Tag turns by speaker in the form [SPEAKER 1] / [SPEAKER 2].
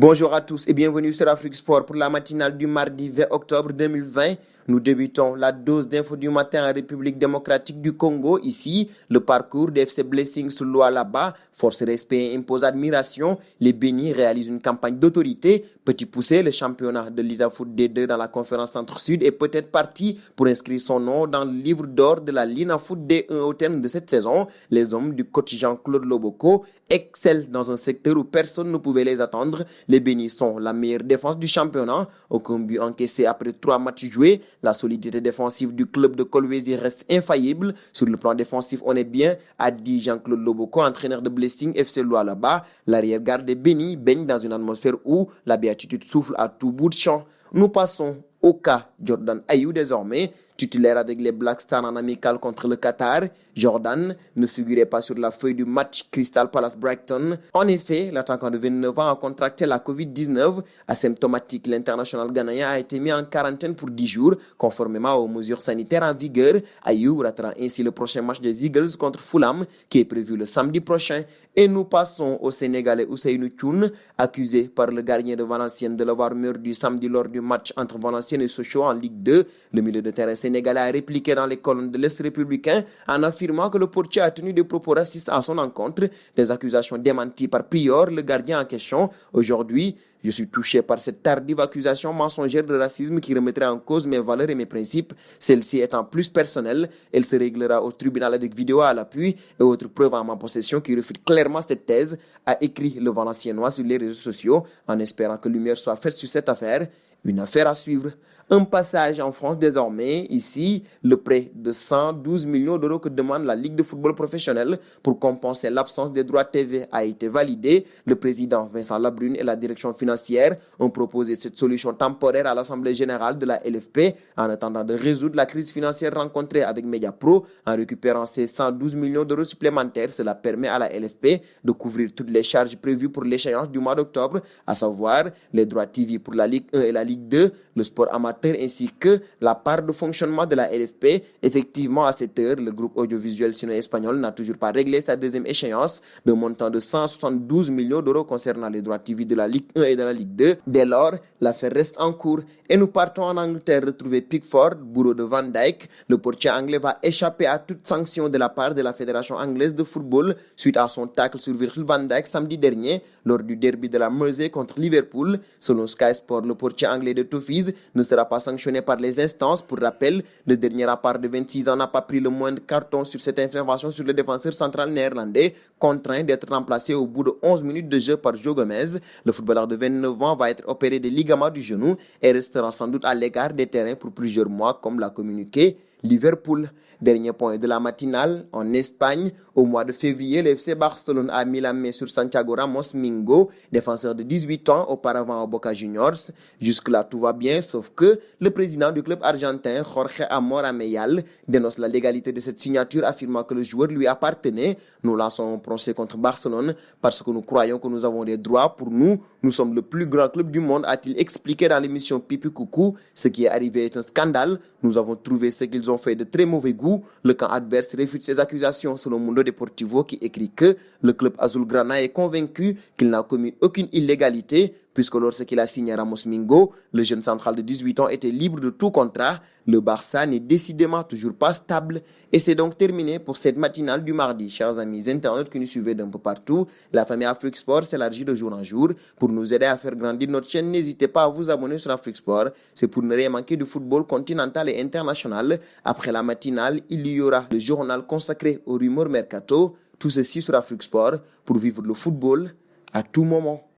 [SPEAKER 1] Bonjour à tous et bienvenue sur Afrique Sport pour la matinale du mardi 20 octobre 2020. Nous débutons la dose d'info du matin en République démocratique du Congo. Ici, le parcours des FC Blessings sous Lualaba. Force respect impose admiration. Les Bénis réalisent une campagne d'autorité. Petit poussé, le championnat de l'Itafoot D2 dans la conférence Centre-Sud est peut-être parti pour inscrire son nom dans le livre d'or de la Linafoot D1 au terme de cette saison. Les hommes du coach Jean-Claude Loboko excellent dans un secteur où personne ne pouvait les attendre. Les Bénis sont la meilleure défense du championnat. Aucun but encaissé après 3 matchs joués. La solidité défensive du club de Kolwezi reste infaillible. Sur le plan défensif, on est bien, a dit Jean-Claude Loboko, entraîneur de Blessing FC Lualaba. L'arrière-garde des Bénis baigne dans une atmosphère où la béatitude souffle à tout bout de champ. Nous passons au cas Jordan Ayew désormais. Titulaire avec les Black Stars en amical contre le Qatar, Jordan ne figurait pas sur la feuille du match Crystal Palace-Brighton. En effet, l'attaquant de 29 ans a contracté la Covid-19. Asymptomatique, l'international ghanéen a été mis en quarantaine pour 10 jours, conformément aux mesures sanitaires en vigueur. Ayew ratera ainsi le prochain match des Eagles contre Fulham, qui est prévu le samedi prochain. Et nous passons au Sénégalais Ousseynou Thioune, accusé par le gardien de Valenciennes de l'avoir mordu samedi lors du match entre Valenciennes et Sochaux en Ligue 2. Le milieu de terrain sénégalais a répliqué dans les colonnes de l'Est républicain en affirmant que le portier a tenu des propos racistes à son encontre, des accusations démenties par Prior, le gardien en question. Aujourd'hui, je suis touché par cette tardive accusation mensongère de racisme qui remettrait en cause mes valeurs et mes principes. Celle-ci étant plus personnelle, elle se réglera au tribunal avec vidéo à l'appui et autres preuves en ma possession qui réfutent clairement cette thèse, a écrit le Valenciennois sur les réseaux sociaux en espérant que lumière soit faite sur cette affaire. Une affaire à suivre. Un passage en France désormais. Ici, le prêt de 112 millions d'euros que demande la Ligue de football professionnel pour compenser l'absence des droits TV a été validé. Le président Vincent Labrune et la direction financière ont proposé cette solution temporaire à l'Assemblée générale de la LFP en attendant de résoudre la crise financière rencontrée avec Mediapro. En récupérant ces 112 millions d'euros supplémentaires, cela permet à la LFP de couvrir toutes les charges prévues pour l'échéance du mois d'octobre, à savoir les droits TV pour la Ligue 1 et la Ligue 2, le sport amateur ainsi que la part de fonctionnement de la LFP. Effectivement, à cette heure, le groupe audiovisuel sino-espagnol n'a toujours pas réglé sa deuxième échéance de montant de 172 millions d'euros concernant les droits TV de la Ligue 1 et de la Ligue 2. Dès lors, l'affaire reste en cours et nous partons en Angleterre retrouver Pickford, bourreau de Van Dijk. Le portier anglais va échapper à toute sanction de la part de la Fédération anglaise de football suite à son tacle sur Virgil van Dijk samedi dernier lors du derby de la Mersey contre Liverpool. Selon Sky Sport, le portier anglais de Toffees ne sera pas sanctionné par les instances. Pour rappel, le dernier appart de 26 ans n'a pas pris le moindre carton sur cette intervention sur le défenseur central néerlandais, contraint d'être remplacé au bout de 11 minutes de jeu par Joe Gomez. Le footballeur de 29 ans va être opéré des ligaments du genou et restera sans doute à l'égard des terrains pour plusieurs mois, comme l'a communiqué Liverpool. Dernier point de la matinale, en Espagne, au mois de février, le FC Barcelone a mis la main sur Santiago Ramos Mingo, défenseur de 18 ans, auparavant au Boca Juniors. Jusque-là, tout va bien, sauf que le président du club argentin, Jorge Amor Ameyal, dénonce la légalité de cette signature, affirmant que le joueur lui appartenait. Nous lançons un procès contre Barcelone parce que nous croyons que nous avons des droits. Pour nous, nous sommes le plus grand club du monde, a-t-il expliqué dans l'émission Pipi Coucou. Ce qui est arrivé est un scandale. Nous avons trouvé ce qu'ils ont fait de très mauvais goût. Le camp adverse réfute ces accusations selon Mundo Deportivo qui écrit que le club azulgrana est convaincu qu'il n'a commis aucune illégalité puisque lorsqu'il a signé Ramos Mingo, le jeune central de 18 ans était libre de tout contrat. Le Barça n'est décidément toujours pas stable. Et c'est donc terminé pour cette matinale du mardi. Chers amis internautes qui nous suivez d'un peu partout, la famille Afrique Sport s'élargit de jour en jour. Pour nous aider à faire grandir notre chaîne, n'hésitez pas à vous abonner sur Afrique Sport. C'est pour ne rien manquer du football continental et international. Après la matinale, il y aura le journal consacré au rumeur mercato. Tout ceci sur Afrique Sport pour vivre le football à tout moment.